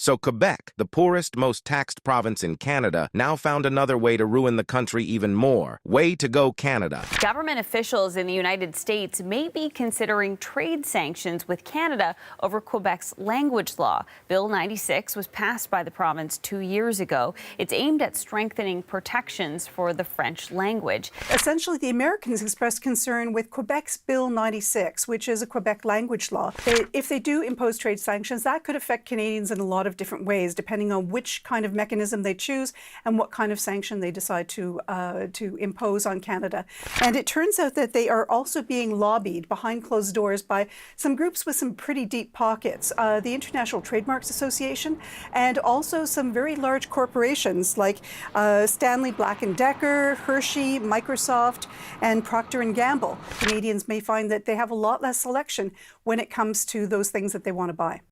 So Quebec, the poorest, most taxed province in Canada, now found another way to ruin the country even more. Way to go, Canada. Government officials in the United States may be considering trade sanctions with Canada over Quebec's language law. Bill 96 was passed by the province 2 years ago. It's aimed at strengthening protections for the French language. Essentially, the Americans expressed concern with Quebec's Bill 96, which is a Quebec language law. If they do impose trade sanctions, that could affect Canadians in a lot of different ways, depending on which kind of mechanism they choose and what kind of sanction they decide to impose on Canada. And it turns out that they are also being lobbied behind closed doors by some groups with some pretty deep pockets. The International Trademarks Association and also some very large corporations like Stanley Black & Decker, Hershey, Microsoft, and Procter & Gamble. Canadians may find that they have a lot less selection when it comes to those things that they want to buy.